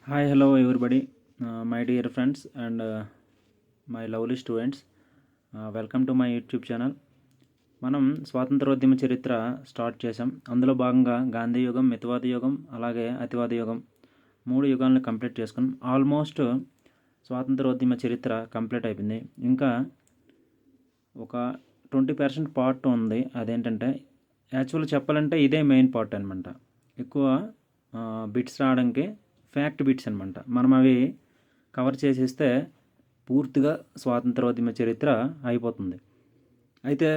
Hi, hello everybody, my dear friends and my lovely students. Welcome to my YouTube channel. మనం స్వాతంత్రోద్యమ చరిత్ర start చేసాం. అందులో భాగంగా గాంధీ యుగం, మితవాద యుగం, అలాగే అతివాద యుగం 3 యుగాలను కంప్లీట్ చేసుకున్నాం. ఆల్మోస్ట్ స్వాతంత్రోద్యమ చరిత్ర కంప్లీట్ అయిపోయింది. ఇంకా ఒక 20% పార్ట్ ఉంది. అదేంటంటే యాక్చువల్గా చెప్పాలంటే ఇదే మెయిన్ పార్ట్ అనమాట. ఎక్కువ బిట్స్ రావడానికి ఫ్యాక్ట్ బిట్స్ అనమాట. మనం అవి కవర్ చేసేస్తే పూర్తిగా స్వాతంత్రోద్యమ చరిత్ర అయిపోతుంది. అయితే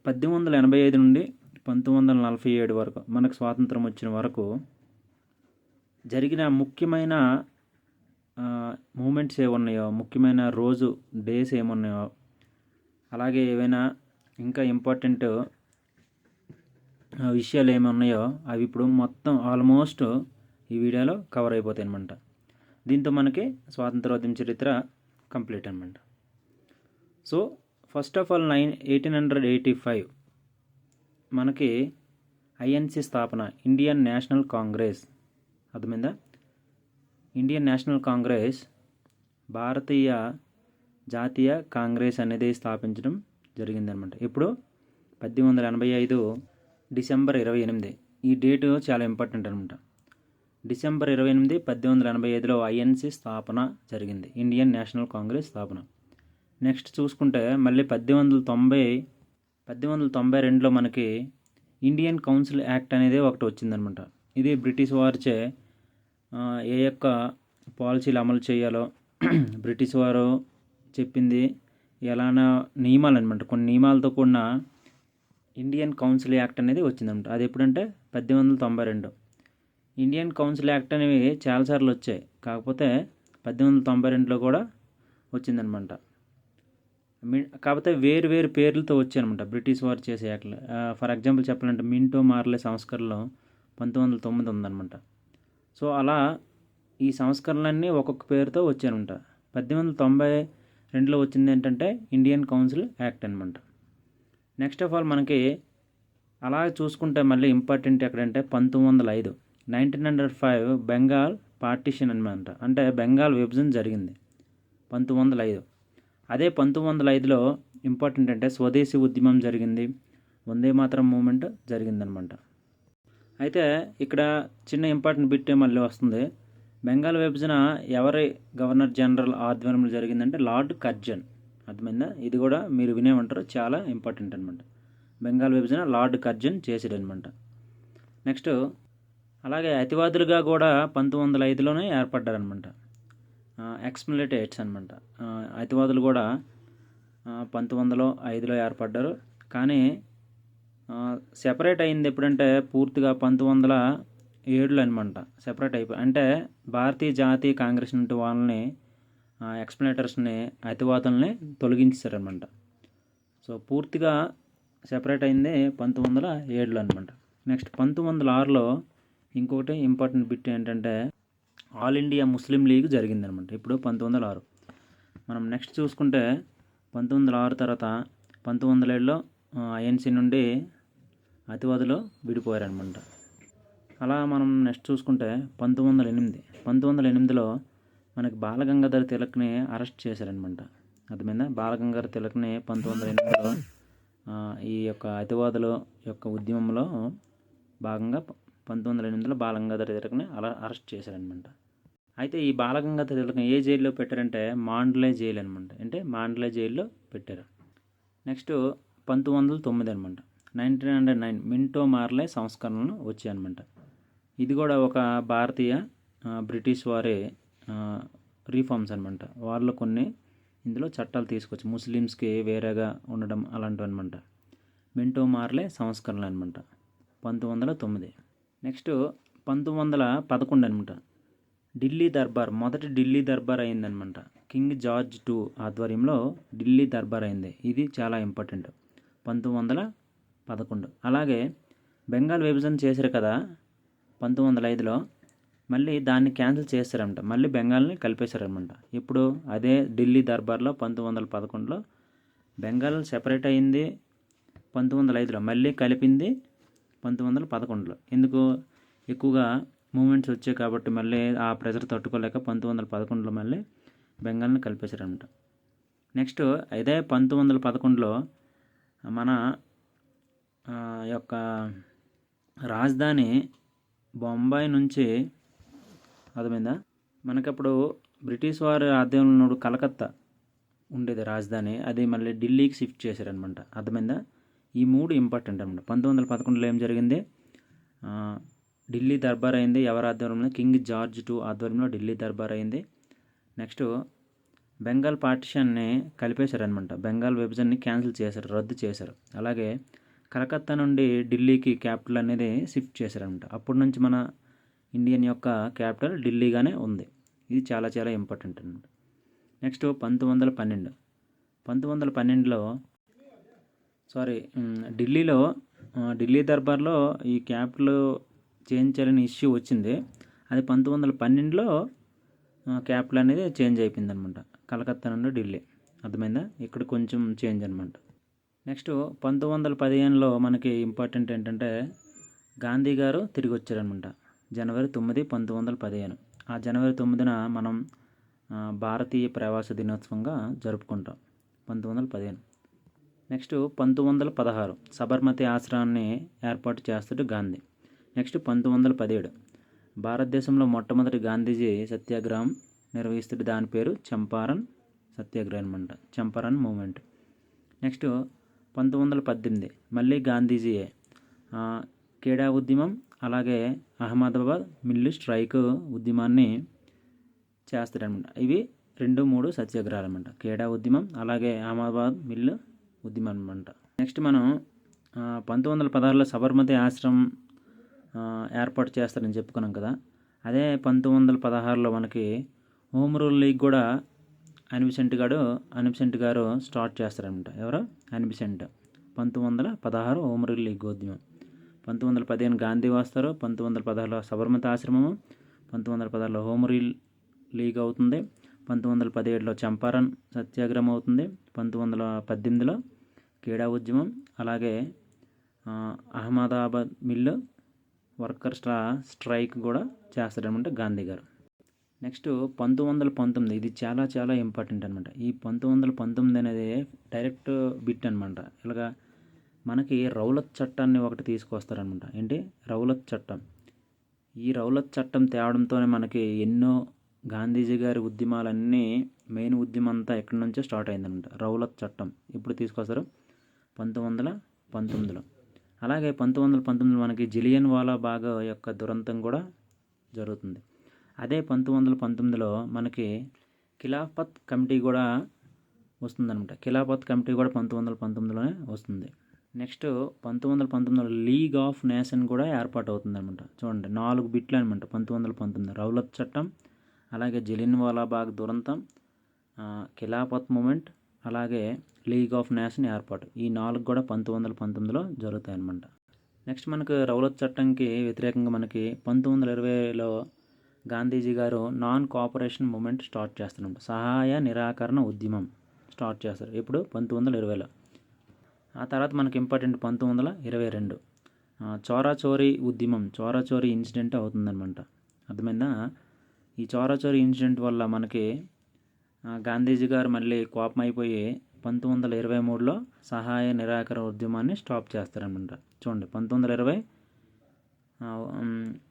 1885 నుండి 1947 వరకు మనకు స్వాతంత్రం వచ్చిన వరకు జరిగిన ముఖ్యమైన మూమెంట్స్ ఏమున్నాయో, ముఖ్యమైన రోజు డేస్ ఏమున్నాయో, అలాగే ఏవైనా ఇంకా ఇంపార్టెంట్ విషయాలు ఏమున్నాయో అవి ఇప్పుడు మొత్తం ఆల్మోస్ట్ ఈ వీడియోలో కవర్ అయిపోతాయి అనమాట. దీంతో మనకి స్వాతంత్రోద్యమ చరిత్ర కంప్లీట్ అనమాట. సో ఫస్ట్ ఆఫ్ ఆల్ 1885 మనకి ఐఎన్సి స్థాపన, ఇండియన్ నేషనల్ కాంగ్రెస్. అర్థమైందా? ఇండియన్ నేషనల్ కాంగ్రెస్, భారతీయ జాతీయ కాంగ్రెస్ అనేది స్థాపించడం జరిగిందనమాట. ఇప్పుడు 1885 డిసెంబర్ 28. ఈ డేటు చాలా ఇంపార్టెంట్ అనమాట. డిసెంబర్ 28, 1885లో ఐఎన్సి స్థాపన జరిగింది, ఇండియన్ నేషనల్ కాంగ్రెస్ స్థాపన. నెక్స్ట్ చూసుకుంటే మళ్ళీ 1892లో మనకి ఇండియన్ కౌన్సిల్ యాక్ట్ అనేది ఒకటి వచ్చిందనమాట. ఇది బ్రిటిష్ వారిచే ఏ యొక్క పాలసీలు అమలు చేయాలో బ్రిటిష్ వారు చెప్పింది ఎలానా నియమాలు అనమాట. కొన్ని నియమాలతో కూడిన ఇండియన్ కౌన్సిల్ యాక్ట్ అనేది వచ్చిందనమాట. అది ఎప్పుడంటే 1892. ఇండియన్ కౌన్సిల్ యాక్ట్ అనేవి చాలాసార్లు వచ్చాయి, కాకపోతే 1892లో కూడా వచ్చిందనమాట. కాకపోతే వేరు వేరు పేర్లతో వచ్చాయనమాట బ్రిటిష్ వారు చేసే యాక్ట్లు. ఫర్ ఎగ్జాంపుల్ చెప్పాలంటే మింటో మార్లే సంస్కరణలో 1909 ఉందన్నమాట. సో అలా ఈ సంస్కరణలన్నీ ఒక్కొక్క పేరుతో వచ్చాయనమాట. 1892లో వచ్చింది ఏంటంటే ఇండియన్ కౌన్సిల్ యాక్ట్ అనమాట. నెక్స్ట్ ఆఫ్ ఆల్ మనకి అలా చూసుకుంటే మళ్ళీ ఇంపార్టెంట్ ఎక్కడంటే 1905 బెంగాల్ పార్టిషన్ అనమాట. అంటే బెంగాల్ విభజన జరిగింది 1905. అదే 1905లో ఇంపార్టెంట్ అంటే స్వదేశీ ఉద్యమం జరిగింది, వందే మాతరం మూమెంట్ జరిగిందనమాట. అయితే ఇక్కడ చిన్న ఇంపార్టెంట్ బిట్ మళ్ళీ వస్తుంది. బెంగాల్ విభజన ఎవరి గవర్నర్ జనరల్ ఆధ్వర్యంలో జరిగిందంటే లార్డ్ కర్జన్. అర్థమైందా? ఇది కూడా మీరు వినే ఉంటారు, చాలా ఇంపార్టెంట్ అనమాట. బెంగాల్ విభజన లార్డ్ కర్జన్ చేసాడనమాట. నెక్స్ట్ అలాగే అతివాదులుగా కూడా 1905లోనే ఏర్పడ్డారనమాట. ఎక్స్మిలిటేట్స్ అనమాట. అతివాదులు కూడా 1905లో ఏర్పడ్డారు. కానీ సెపరేట్ అయింది ఎప్పుడంటే పూర్తిగా 1907లో అనమాట. సెపరేట్ అయిపోయి అంటే భారతీయ జాతీయ కాంగ్రెస్ నుండి వాళ్ళని ఎక్స్మిలేటర్స్ని, అతివాదుల్ని తొలగించారనమాట. సో పూర్తిగా సెపరేట్ అయింది 1907లో అనమాట. నెక్స్ట్ 1906లో ఇంకొకటి ఇంపార్టెంట్ బిట్ ఏంటంటే ఆల్ ఇండియా ముస్లిం లీగ్ జరిగిందనమాట. ఇప్పుడు 1906. మనం నెక్స్ట్ చూసుకుంటే 1906 తర్వాత 1907లో ఐఎన్సీ నుండి అతివాదులు విడిపోయారనమాట. అలా మనం నెక్స్ట్ చూసుకుంటే 1908లో మనకి బాలగంగాధర తిలక్ని అరెస్ట్ చేశారనమాట. అర్థమైందా? బాలగంగాధర తిలక్ని 1908లో ఈ యొక్క అతివాదుల యొక్క ఉద్యమంలో భాగంగా 1908లో బాలగంగాధర తిలక్ని అలా అరెస్ట్ చేశారనమాట. అయితే ఈ బాలగంగాధర తిలక్ని ఏ జైల్లో పెట్టారంటే మాండ్లే జైలు అనమాట. అంటే మాండ్లే జైల్లో పెట్టారు. నెక్స్ట్ 1909 అనమాట. 1909 మింటో మార్లే సంస్కరణలు వచ్చాయన్నమాట. ఇది కూడా ఒక భారతీయ బ్రిటిష్ వారి రీఫార్మ్స్ అనమాట. వాళ్ళు కొన్ని ఇందులో చట్టాలు తీసుకొచ్చి ముస్లిమ్స్కి వేరేగా ఉండడం అలాంటివి అనమాట. మింటో మార్లే సంస్కరణలు అనమాట 1909. నెక్స్ట్ 1911 అనమాట. ఢిల్లీ దర్బార్, మొదటి ఢిల్లీ దర్బార్ అయిందనమాట. కింగ్ జార్జ్ II ఆధ్వర్యంలో ఢిల్లీ దర్బార్ అయింది. ఇది చాలా ఇంపార్టెంట్. 1911. అలాగే బెంగాల్ విభజన చేశారు కదా 1905లో, మళ్ళీ దాన్ని క్యాన్సిల్ చేస్తారనమాట. మళ్ళీ బెంగాల్ని కలిపేశారనమాట. ఇప్పుడు అదే ఢిల్లీ దర్బార్లో 1911లో బెంగాల్ సెపరేట్ అయింది. 1905లో మళ్ళీ కలిపింది 1911లో. ఎందుకు? ఎక్కువగా మూమెంట్స్ వచ్చాయి కాబట్టి మళ్ళీ ఆ ప్రెజర్ తట్టుకోలేక 1911లో మళ్ళీ బెంగాల్ని కలిపేశారనమాట. నెక్స్ట్ ఇదే 1911లో మన యొక్క రాజధాని బొంబాయి నుంచి అర్థమైందా, మనకప్పుడు బ్రిటిష్ వారి ఆధ్వర్యంలో కలకత్తా ఉండేది రాజధాని, అది మళ్ళీ ఢిల్లీకి షిఫ్ట్ చేశారనమాట. అర్థమైందా? ఈ 3 ఇంపార్టెంట్ అనమాట. 1911లో ఏం జరిగింది? ఢిల్లీ దర్బార్ అయింది. ఎవరి ఆధ్వర్యంలో? కింగ్ జార్జ్ II ఆధ్వర్యంలో ఢిల్లీ దర్బార్ అయింది. నెక్స్ట్ బెంగాల్ పార్టిషన్ని కలిపేశారనమాట. బెంగాల్ విభజనని క్యాన్సిల్ చేశారు, రద్దు చేశారు. అలాగే కలకత్తా నుండి ఢిల్లీకి క్యాపిటల్ అనేది షిఫ్ట్ చేశారనమాట. అప్పటి నుంచి మన ఇండియన్ యొక్క క్యాపిటల్ ఢిల్లీగానే ఉంది. ఇది చాలా చాలా ఇంపార్టెంట్ అనమాట. నెక్స్ట్ 1912లో ఢిల్లీ దర్బార్లో ఈ క్యాపిటల్ చేంజ్ చేయాలని ఇష్యూ వచ్చింది. అది 1912లో క్యాపిటల్ అనేది చేంజ్ అయిపోయింది అనమాట. కలకత్తా నుండి ఢిల్లీ. అర్థమైందా? ఇక్కడ కొంచెం చేంజ్ అనమాట. నెక్స్ట్ 1915లో మనకి ఇంపార్టెంట్ ఏంటంటే గాంధీ గారు తిరిగి వచ్చారనమాట. జనవరి 9, 1915. ఆ జనవరి 9న మనం భారతీయ ప్రవాస దినోత్సవంగా జరుపుకుంటాం 1915. నెక్స్ట్ 1916 సబర్మతి ఆశ్రమాన్ని ఏర్పాటు చేస్తాడు గాంధీ. నెక్స్ట్ 1917 భారతదేశంలో మొట్టమొదటి గాంధీజీ సత్యాగ్రహం నిర్వహిస్తాడు. దాని పేరు చంపారన్ సత్యాగ్రహం అనమాట, చంపారన్ మూమెంట్. నెక్స్ట్ 1918 మళ్ళీ గాంధీజీయే ఖేడా ఉద్యమం, అలాగే అహ్మదాబాద్ మిల్లు స్ట్రైక్ ఉద్యమాన్ని చేస్తారనమాట. ఇవి 2-3 సత్యాగ్రహాలు అనమాట. ఖేడా ఉద్యమం, అలాగే అహ్మదాబాద్ మిల్లు ఉద్యమం అనమాట. నెక్స్ట్ మనం 1916లో సబర్మతి ఆశ్రమం ఏర్పాటు చేస్తారని చెప్పుకున్నాం కదా. అదే 1916లో మనకి హోమ్ రూల్ లీగ్ కూడా అనిబిసెంట్ గారు స్టార్ట్ చేస్తారనమాట. ఎవరు? అనిబిసెంట్. 1916 హోమ్ రూల్ లీగ్ ఉద్యమం. 1915 గాంధీ వస్తారు. 1916లో సబర్మతి ఆశ్రమము, 1916లో హోమ్ రూల్ లీగ్ అవుతుంది. 1917లో చంపారన్ సత్యాగ్రహం అవుతుంది. 1918లో ఖేడా ఉద్యమం, అలాగే అహ్మదాబాద్ మిల్లు వర్కర్ స్ట్రైక్ కూడా చేస్తారనమాట గాంధీ గారు. నెక్స్ట్ 1919, ఇది చాలా చాలా ఇంపార్టెంట్ అనమాట. ఈ 1919 అనేది డైరెక్ట్ బిట్ అనమాట. ఇలాగా మనకి రౌలత్ చట్టాన్ని ఒకటి తీసుకొస్తారనమాట. ఏంటి? రౌలత్ చట్టం. ఈ రౌలత్ చట్టం తేవడంతోనే మనకి ఎన్నో గాంధీజీ గారి ఉద్యమాలన్నీ, మెయిన్ ఉద్యమం అంతా ఎక్కడి నుంచో స్టార్ట్ అయిందనమాట. రౌలత్ చట్టం ఇప్పుడు తీసుకొస్తారు 1919లో. అలాగే 1919 మనకి జలియన్ వాలా బాగ్ యొక్క దురంతం కూడా జరుగుతుంది. అదే 1919లో మనకి ఖిలాఫత్ కమిటీ కూడా వస్తుందన్నమాట. ఖిలాఫత్ కమిటీ కూడా 1919లోనే వస్తుంది. నెక్స్ట్ 1919లో లీగ్ ఆఫ్ నేషన్ కూడా ఏర్పాటు అవుతుందన్నమాట. చూడండి, 4 బిట్లు అనమాట 1919. రౌలత్ చట్టం, అలాగే జలియన్ వాలా బాగ్ దురంతం, ఖిలాఫత్ మూమెంట్, అలాగే లీగ్ ఆఫ్ నేషన్ ఏర్పాటు. ఈ 4 కూడా 1919లో జరుగుతాయి అన్నమాట. నెక్స్ట్ మనకు రౌలత్ చట్టంకి వ్యతిరేకంగా మనకి 1920లో గాంధీజీ గారు నాన్ కోఆపరేషన్ మూమెంట్ స్టార్ట్ చేస్తున్నారు. సహాయ నిరాకరణ ఉద్యమం స్టార్ట్ చేస్తారు. ఇప్పుడు 1920లో. ఆ తర్వాత మనకి ఇంపార్టెంట్ 1922 చోరాచోరీ ఉద్యమం, చోరాచోరీ ఇన్సిడెంట్ అవుతుందన్నమాట. అర్థమైందా? ఈ చోరాచోరీ ఇన్సిడెంట్ వల్ల మనకి గాంధీజీ గారు మళ్ళీ కోపం అయిపోయి 1923లో సహాయ నిరాకరణ ఉద్యమాన్ని స్టాప్ చేస్తారనమాట. చూడండి, 1920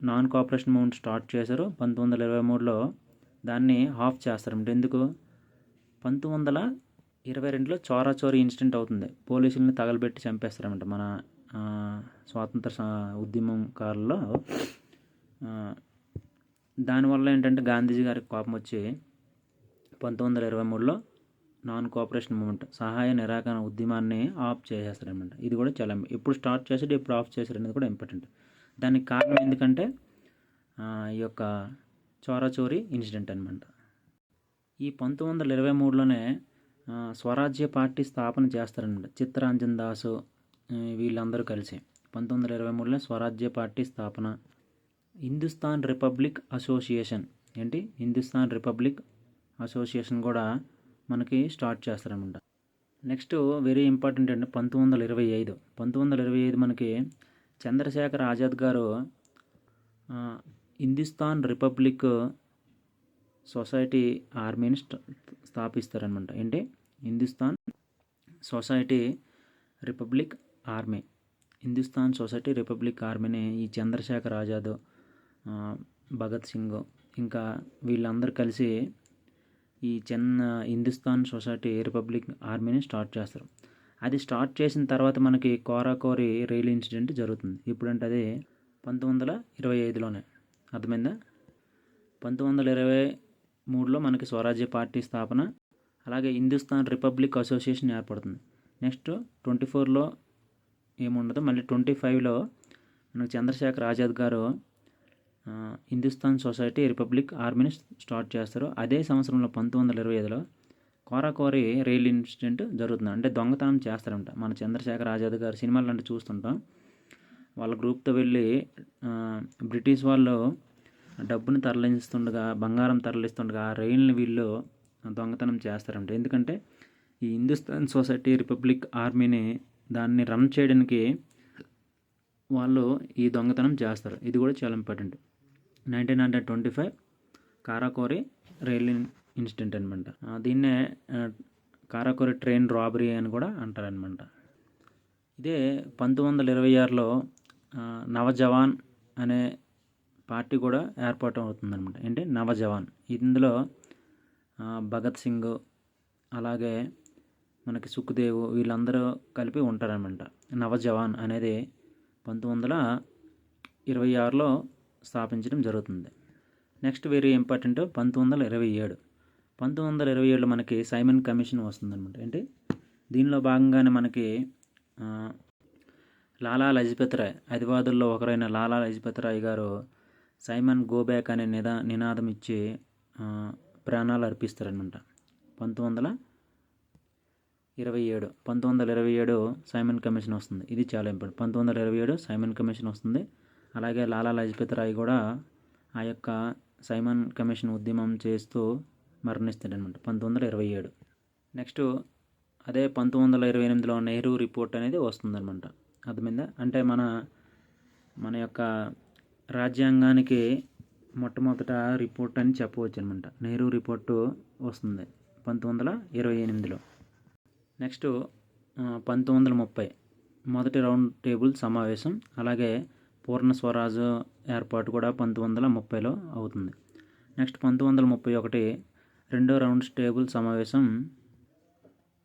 నాన్ కోఆపరేషన్ మూమెంట్ స్టార్ట్ చేశారు. 1923లో దాన్ని ఆఫ్ చేస్తారన్నమాట. ఎందుకు? 1922లో చోరాచోరీ ఇన్సిడెంట్ అవుతుంది. పోలీసుల్ని తగలబెట్టి చంపేస్తారన్నమాట మన స్వాతంత్ర ఉద్యమం కాలంలో. దానివల్ల ఏంటంటే గాంధీజీ గారికి కోపం వచ్చి 1923లో నాన్ కోఆపరేషన్ మూమెంట్, సహాయ నిరాకరణ ఉద్యమాన్ని ఆఫ్ చేసేస్తారనమాట. ఇది కూడా చాలా ఎప్పుడు స్టార్ట్ చేసాడు, ఎప్పుడు ఆఫ్ చేశారు అనేది కూడా ఇంపార్టెంట్. దానికి కారణం ఎందుకంటే ఈ యొక్క చోరాచోరీ ఇన్సిడెంట్ అనమాట. ఈ 1923లోనే స్వరాజ్య పార్టీ స్థాపన చేస్తారనమాట. చిత్తరంజన్ దాసు వీళ్ళందరూ కలిసి 1923లో స్వరాజ్య పార్టీ స్థాపన. హిందుస్థాన్ రిపబ్లిక్ అసోసియేషన్, ఏంటి? హిందుస్థాన్ రిపబ్లిక్ అసోసియేషన్ కూడా మనకి స్టార్ట్ చేస్తారనమాట. నెక్స్ట్ వెరీ ఇంపార్టెంట్ అంటే 1925 మనకి చంద్రశేఖర్ ఆజాద్ గారు హిందుస్థాన్ రిపబ్లిక్ సొసైటీ ఆర్మీని స్థాపిస్తారనమాట. ఏంటి Hindustan society republic army, Hindustan society republic ఆర్మీని ఈ చంద్రశేఖర్ ఆజాద్, భగత్ సింగ్ ఇంకా వీళ్ళందరూ కలిసి ఈ హిందుస్థాన్ సొసైటీ రిపబ్లిక్ ఆర్మీని స్టార్ట్ చేస్తారు. అది స్టార్ట్ చేసిన తర్వాత మనకి కోరాకోరి రైలు ఇన్సిడెంట్ జరుగుతుంది. ఇప్పుడంటే అది 1925లోనే. అర్థమైందా? 1923లో మనకి స్వరాజ్య పార్టీ స్థాపన, అలాగే హిందుస్థాన్ రిపబ్లిక్ అసోసియేషన్ ఏర్పడుతుంది. నెక్స్ట్ 24లో ఏముండదు. మళ్ళీ 25లో మనకు చంద్రశేఖర్ ఆజాద్ గారు హిందుస్థాన్ సొసైటీ రిపబ్లిక్ ఆర్మీని స్టార్ట్ చేస్తారు. అదే సంవత్సరంలో 1925లో కోరాకోరి రైలు ఇన్సిడెంట్ జరుగుతుంది. అంటే దొంగతనం చేస్తారంట. మన చంద్రశేఖర్ ఆజాద్ గారు సినిమాలు అంటే చూస్తుంటాం. వాళ్ళ గ్రూప్తో వెళ్ళి బ్రిటిష్ వాళ్ళు డబ్బుని తరలిస్తుండగా, బంగారం తరలిస్తుండగా ఆ రైలుని వీళ్ళు దొంగతనం చేస్తారంట. ఎందుకంటే ఈ హిందుస్థాన్ సొసైటీ రిపబ్లిక్ ఆర్మీని దాన్ని రన్ చేయడానికి వాళ్ళు ఈ దొంగతనం చేస్తారు. ఇది కూడా చాలా ఇంపార్టెంట్. 1925 కారాకోరి రైల్ ఇన్సిడెంట్ అనమాట. దీన్నే కారాకోరి ట్రైన్ రాబరీ అని కూడా అంటారనమాట. ఇదే 1926లో నవజవాన్ అనే పార్టీ కూడా ఏర్పాటు అవుతుందన్నమాట. ఏంటి నవజవాన్. ఇందులో భగత్ సింగ్ అలాగే మనకి సుఖ్దేవ్ వీళ్ళందరూ కలిపి ఉంటారనమాట. నవజవాన్ అనేది 1926లో స్థాపించడం జరుగుతుంది. నెక్స్ట్ వెరీ ఇంపార్టెంట్ 1927లో మనకి సైమన్ కమిషన్ వస్తుందన్నమాట. ఏంటి దీనిలో భాగంగానే మనకి లాలా లజపత్ రాయ్, అతివాదుల్లో ఒకరైన లాలా లజపత్ రాయ్ గారు సైమన్ గో బ్యాక్ అనే నినాదం ఇచ్చి ప్రాణాలు అర్పిస్తారనమాట. 1927 సైమన్ కమిషన్ వస్తుంది. ఇది చాలా ఇంపార్టెంట్. 1927 సైమన్ కమిషన్ వస్తుంది. అలాగే లాలా లజపత్ రాయ్ కూడా ఆ యొక్క సైమన్ కమిషన్ ఉద్యమం చేస్తూ మరణిస్తాడనమాట 1927. నెక్స్ట్ అదే 1928లో నెహ్రూ రిపోర్ట్ అనేది వస్తుందన్నమాట. అర్థమైందా? అంటే మన యొక్క రాజ్యాంగానికి మొట్టమొదట రిపోర్ట్ అని చెప్పవచ్చు అనమాట. నెహ్రూ రిపోర్టు వస్తుంది 1928లో. నెక్స్ట్ 1930 మొదటి రౌండ్ టేబుల్ సమావేశం, అలాగే పూర్ణ స్వరాజ్ ఏర్పాటు కూడా 1930లో అవుతుంది. నెక్స్ట్ 1931 రెండో రౌండ్ టేబుల్ సమావేశం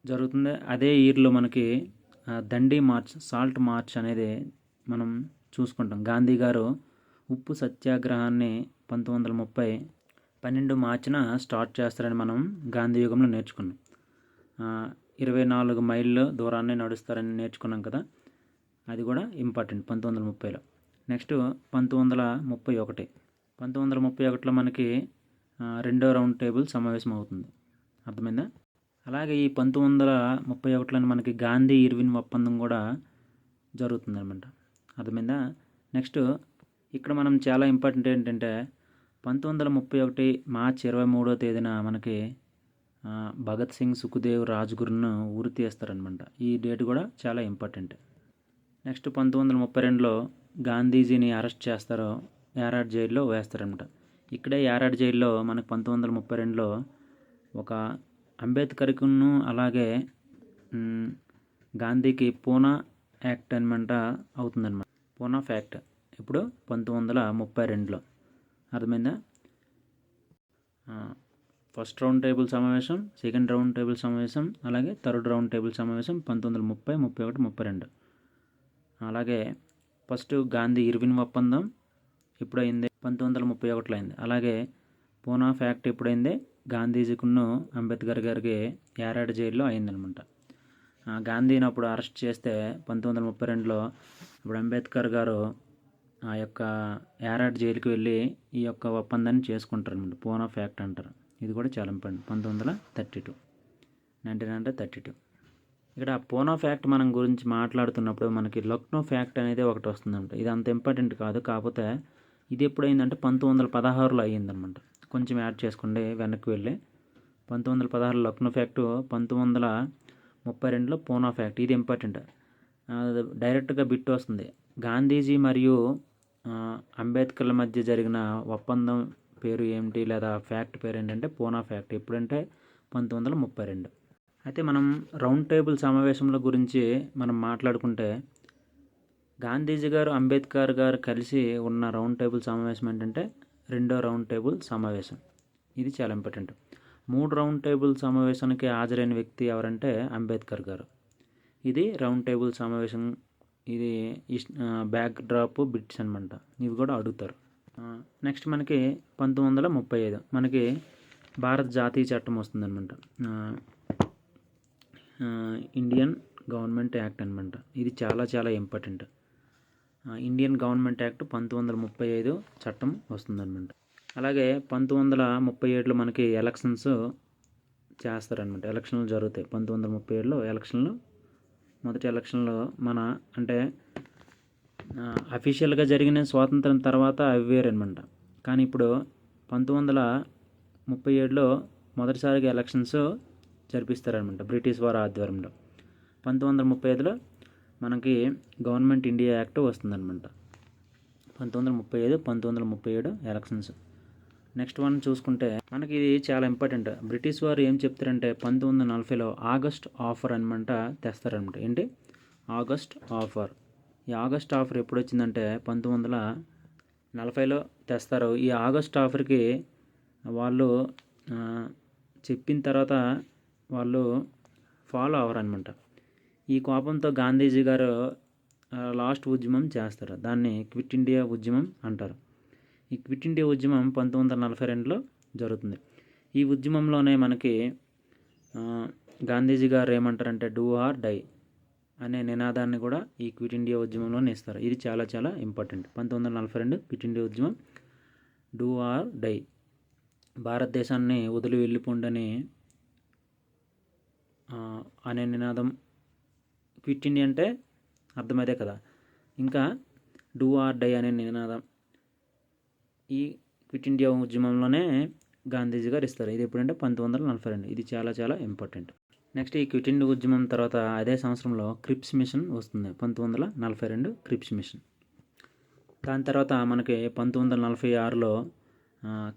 జరుగుతుంది. అదే ఇయర్లో మనకి దండి మార్చ్, సాల్ట్ మార్చ్ అనేది మనం చూసుకుంటాం. గాంధీ గారు ఉప్పు సత్యాగ్రహాన్ని 1930 12 మార్చిన స్టార్ట్ చేస్తారని మనం గాంధీ యుగంలో నేర్చుకున్నాం. 24 మైళ్ళు దూరాన్ని నడుస్తారని నేర్చుకున్నాం కదా, అది కూడా ఇంపార్టెంట్ 1930లో. నెక్స్ట్ 1931లో మనకి రెండో రౌండ్ టేబుల్ సమావేశం అవుతుంది. అర్థమైందా? అలాగే ఈ 1931లో మనకి గాంధీ ఇర్విన్ ఒప్పందం కూడా జరుగుతుందన్నమాట. అర్థమైందా? నెక్స్ట్ ఇక్కడ మనం చాలా ఇంపార్టెంట్ ఏంటంటే 1931 మార్చి 23వ తేదీన మనకి భగత్ సింగ్, సుఖ్దేవ్, రాజ్గురును ఉరి తీస్తారనమాట. ఈ డేట్ కూడా చాలా ఇంపార్టెంట్. నెక్స్ట్ 1932లో గాంధీజీని అరెస్ట్ చేస్తారో యారాడ్ జైల్లో వేస్తారనమాట. ఇక్కడే యారాడ్ జైల్లో మనకు 1932లో ఒక అంబేద్కర్కును అలాగే గాంధీకి పూనా యాక్ట్ అనమాట అవుతుందన్నమాట. పూనా ఫ్యాక్ట్ ఇప్పుడు 1932లో. అర్థమైందా? ఫస్ట్ రౌండ్ టేబుల్ సమావేశం, సెకండ్ రౌండ్ టేబుల్ సమావేశం, అలాగే థర్డ్ రౌండ్ టేబుల్ సమావేశం 1930, 31, 32. అలాగే ఫస్ట్ గాంధీ ఇర్విన్ ఒప్పందం ఎప్పుడైంది? 1931లో అయింది. అలాగే పూనా ఫ్యాక్ట్ ఎప్పుడైంది? గాంధీజీకును అంబేద్కర్ గారికి యారాడ్ జైల్లో అయిందనమాట. గాంధీని అప్పుడు అరెస్ట్ చేస్తే 1932లో ఇప్పుడు అంబేద్కర్ గారు ఆ యొక్క యారాడ్ జైలుకి వెళ్ళి ఈ యొక్క ఒప్పందాన్ని చేసుకుంటారు అనమాట. పూనా ఫ్యాక్ట్ అంటారు. ఇది కూడా చాలా ఇంపార్టెంట్. 1932 ఇక్కడ పూనా ఫ్యాక్ట్ మనం గురించి మాట్లాడుతున్నప్పుడు మనకి లక్నో ఫ్యాక్ట్ అనేది ఒకటి వస్తుందంట. ఇది అంత ఇంపార్టెంట్ కాదు, కాకపోతే ఇది ఎప్పుడైందంటే 1916లో అయ్యిందనమాట. కొంచెం యాడ్ చేసుకోండి వెనక్కి వెళ్ళి. 1916 లక్నో ఫ్యాక్టు, 1932లో పూనా ఫ్యాక్ట్. ఇది ఇంపార్టెంట్. డైరెక్ట్గా బిట్ వస్తుంది. గాంధీజీ మరియు అంబేద్కర్ల మధ్య జరిగిన ఒప్పందం పేరు ఏమిటి లేదా ఫ్యాక్ట్ పేరు ఏంటంటే పూనా ఫ్యాక్ట్. ఎప్పుడంటే 1932. అయితే మనం రౌండ్ టేబుల్ సమావేశంలో గురించి మనం మాట్లాడుకుంటే గాంధీజీ గారు అంబేద్కర్ గారు కలిసి ఉన్న రౌండ్ టేబుల్ సమావేశం ఏంటంటే రెండో రౌండ్ టేబుల్ సమావేశం. ఇది చాలా ఇంపార్టెంట్. 3 రౌండ్ టేబుల్ సమావేశానికి హాజరైన వ్యక్తి ఎవరంటే అంబేద్కర్ గారు. ఇది రౌండ్ టేబుల్ సమావేశం. ఇది బ్యాక్ డ్రాప్ బిట్స్ అనమాట. ఇవి కూడా అడుగుతారు. నెక్స్ట్ మనకి 1935 మనకి భారత జాతీయ చట్టం వస్తుందన్నమాట. ఇండియన్ గవర్నమెంట్ యాక్ట్ అనమాట. ఇది చాలా చాలా ఇంపార్టెంట్. ఇండియన్ గవర్నమెంట్ యాక్ట్ 1935 చట్టం వస్తుందన్నమాట. అలాగే 1937లో మనకి ఎలక్షన్స్ చేస్తారనమాట. ఎలక్షన్లు జరుగుతాయి 1937లో. మొదటి ఎలక్షన్లో అంటే అఫీషియల్గా జరిగిన స్వాతంత్రం తర్వాత అవి వేరనమాట. కానీ ఇప్పుడు 1937లో మొదటిసారిగా ఎలక్షన్స్ జరిపిస్తారనమాట బ్రిటిష్ వారి ఆధ్వర్యంలో. 1935లో మనకి గవర్నమెంట్ ఇండియా యాక్ట్ వస్తుందన్నమాట. 1937 ఎలక్షన్స్. నెక్స్ట్ వన్ చూసుకుంటే మనకి ఇది చాలా ఇంపార్టెంట్. బ్రిటిష్ వారు ఏం చెప్తారంటే 1940లో ఆగస్ట్ ఆఫర్ అనమాట తెస్తారనమాట. ఏంటి ఆగస్ట్ ఆఫర్. ఈ ఆగస్ట్ ఆఫర్ ఎప్పుడు వచ్చిందంటే 1940లో తెస్తారు. ఈ ఆగస్ట్ ఆఫర్కి వాళ్ళు చెప్పిన తర్వాత వాళ్ళు ఫాలో అవ్వరనమాట. ఈ కోపంతో గాంధీజీ గారు లాస్ట్ ఉద్యమం చేస్తారు. దాన్ని క్విట్ ఇండియా ఉద్యమం అంటారు. ఈ క్విట్ ఇండియా ఉద్యమం 1942లో జరుగుతుంది. ఈ ఉద్యమంలోనే మనకి గాంధీజీ గారు ఏమంటారంటే డూ ఆర్ డై అనే నినాదాన్ని కూడా ఈ క్విట్ ఇండియా ఉద్యమంలోనే ఇస్తారు. ఇది చాలా చాలా ఇంపార్టెంట్. 1942 క్విట్ ఇండియా ఉద్యమం. డూ ఆర్ డై, భారతదేశాన్ని వదిలి వెళ్ళిపోండని అనే నినాదం. క్విట్ ఇండియా అంటే అర్థమైతే కదా. ఇంకా డూ ఆర్ డై అనే నినాదం ఈ క్విట్ ఇండియా ఉద్యమంలోనే గాంధీజీ గారు ఇస్తారు. ఇది ఎప్పుడంటే 1942. ఇది చాలా చాలా ఇంపార్టెంట్. నెక్స్ట్ ఈ క్విట్ ఇండియా ఉద్యమం తర్వాత అదే సంవత్సరంలో క్రిప్స్ మిషన్ వస్తుంది. 1942 క్రిప్స్ మిషన్. దాని తర్వాత మనకి 1946లో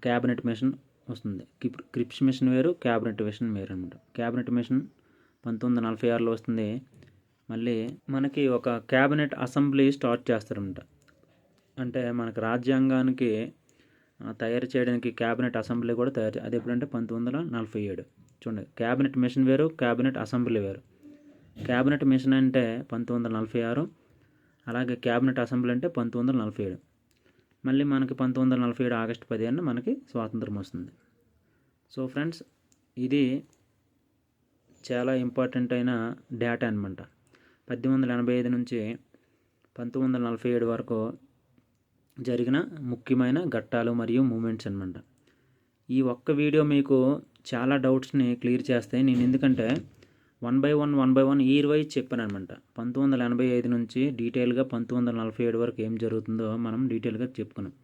క్యాబినెట్ మిషన్ వస్తుంది. క్రిప్స్ మిషన్ వేరు, క్యాబినెట్ మిషన్ వేరు అనమాట. క్యాబినెట్ మిషన్ 1946లో వస్తుంది. మళ్ళీ మనకి ఒక క్యాబినెట్ అసెంబ్లీ స్టార్ట్ చేస్తారనమాట. అంటే మనకు రాజ్యాంగానికి తయారు చేయడానికి క్యాబినెట్ అసెంబ్లీ కూడా తయారు. అది ఎప్పుడంటే 1947. చూడండి, క్యాబినెట్ మిషన్ వేరు, క్యాబినెట్ అసెంబ్లీ వేరు. క్యాబినెట్ మిషన్ అంటే 1946, అలాగే క్యాబినెట్ అసెంబ్లీ అంటే 1947. మళ్ళీ మనకి 1947 ఆగస్టు 15 మనకి స్వాతంత్రం వస్తుంది. సో ఫ్రెండ్స్, ఇది చాలా ఇంపార్టెంట్ అయిన డేటా అనమాట. 1885 నుంచి 1947 వరకు జరిగిన ముఖ్యమైన ఘట్టాలు మరియు మూమెంట్స్ అనమాట. ఈ ఒక్క వీడియో మీకు చాలా డౌట్స్ని క్లియర్ చేస్తాయి. నేను ఎందుకంటే 1 by 1 ఇయర్ వైజ్ చెప్పాను అనమాట. 1985 నుంచి డీటెయిల్గా 1947 వరకు ఏం జరుగుతుందో మనం డీటెయిల్గా చెప్పుకున్నాం.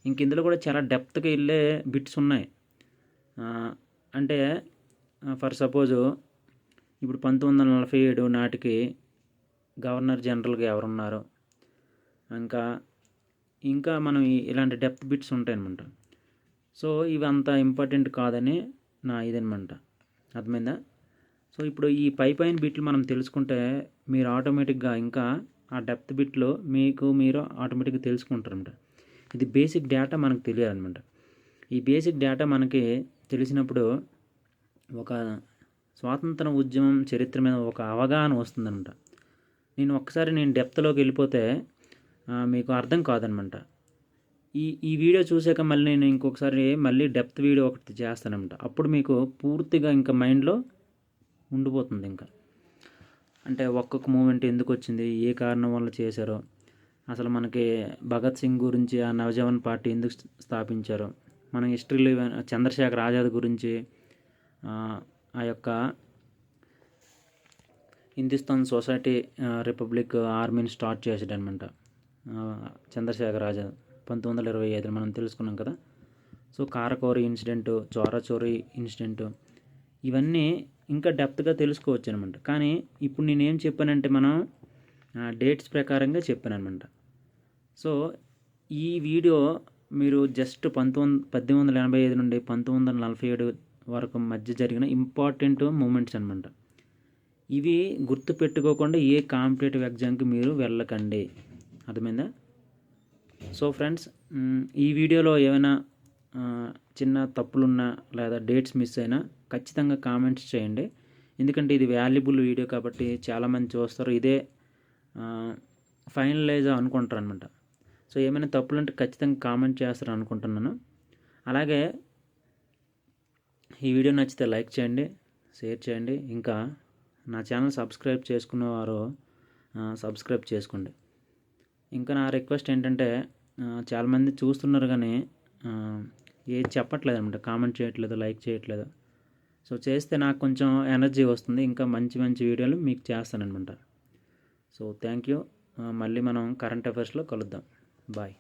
ఇంక ఇందులో కూడా చాలా డెప్త్గా వెళ్ళే బిట్స్ ఉన్నాయి. అంటే ఫర్ సపోజు ఇప్పుడు 1947 నాటికి గవర్నర్ జనరల్గా ఎవరున్నారు, ఇంకా మనం ఇలాంటి డెప్త్ బిట్స్ ఉంటాయన్నమాట. సో ఇవి అంత ఇంపార్టెంట్ కాదని నా ఇదనమాట. అర్థమైందా? సో ఇప్పుడు ఈ పైన బిట్లు మనం తెలుసుకుంటే మీరు ఆటోమేటిక్గా ఇంకా ఆ డెప్త్ బిట్లు మీరు ఆటోమేటిక్గా తెలుసుకుంటారనమాట. ఇది బేసిక్ డేటా మనకు తెలియాలన్నమాట. ఈ బేసిక్ డేటా మనకి తెలిసినప్పుడు ఒక స్వాతంత్ర ఉద్యమం చరిత్ర మీద ఒక అవగాహన వస్తుందన్నమాట. నేను డెప్త్లోకి వెళ్ళిపోతే మీకు అర్థం కాదనమాట. ఈ వీడియో చూసాక మళ్ళీ నేను ఇంకొకసారి డెప్త్ వీడియో ఒకటి చేస్తానమాట. అప్పుడు మీకు పూర్తిగా ఇంకా మైండ్లో ఉండిపోతుంది. ఇంకా అంటే ఒక్కొక్క మూమెంట్ ఎందుకు వచ్చింది, ఏ కారణం వల్ల చేశారో, అసలు మనకి భగత్ సింగ్ గురించి ఆ నవజీవన్ పార్టీ ఎందుకు స్థాపించారో, మన హిస్టరీలో చంద్రశేఖర్ ఆజాద్ గురించి ఆ యొక్క హిందుస్థాన్ సొసైటీ రిపబ్లిక్ ఆర్మీని స్టార్ట్ చేసాడనమాట చంద్రశేఖర్ ఆజాద్ 1925 మనం తెలుసుకున్నాం కదా. సో కారకోరి ఇన్సిడెంటు, చోరీ ఇన్సిడెంటు, ఇవన్నీ ఇంకా డెప్త్గా తెలుసుకోవచ్చు అనమాట. కానీ ఇప్పుడు నేనేం చెప్పానంటే మనం డేట్స్ ప్రకారంగా చెప్పాను అనమాట. సో ఈ వీడియో మీరు జస్ట్ 1885 నుండి 1947 వరకు మధ్య జరిగిన ఇంపార్టెంట్ మూమెంట్స్ అనమాట. ఇవి గుర్తుపెట్టుకోకుండా ఏ కాంపిటేటివ్ ఎగ్జామ్కి మీరు వెళ్ళకండి, అర్థమైందా? సో ఫ్రెండ్స్, ఈ వీడియోలో ఏమైనా చిన్న తప్పులున్నా లేదా డేట్స్ మిస్ అయినా ఖచ్చితంగా కామెంట్స్ చేయండి. ఎందుకంటే ఇది వాల్యుబుల్ వీడియో కాబట్టి చాలామంది చూస్తారు, ఇదే ఫైనలైజ్ అనుకుంటారు అనమాట. సో ఏమైనా తప్పులు ఉంటే ఖచ్చితంగా కామెంట్ చేస్తారు అనుకుంటున్నాను. అలాగే ఈ వీడియో నచ్చితే లైక్ చేయండి, షేర్ చేయండి. ఇంకా నా ఛానల్ సబ్స్క్రైబ్ చేసుకున్నవారు సబ్స్క్రైబ్ చేసుకోండి. ఇంకా నా రిక్వెస్ట్ ఏంటంటే, చాలామంది చూస్తున్నారు కానీ ఏది చెప్పట్లేదు అనమాట, కామెంట్ చేయట్లేదు, లైక్ చేయట్లేదు. సో చేస్తే నాకు కొంచెం ఎనర్జీ వస్తుంది, ఇంకా మంచి మంచి వీడియోలు మీకు చేస్తానన్నమాట. So thank you. మళ్ళీ మనం కరెంట్ అఫైర్స్లో కలుద్దాం. బాయ్.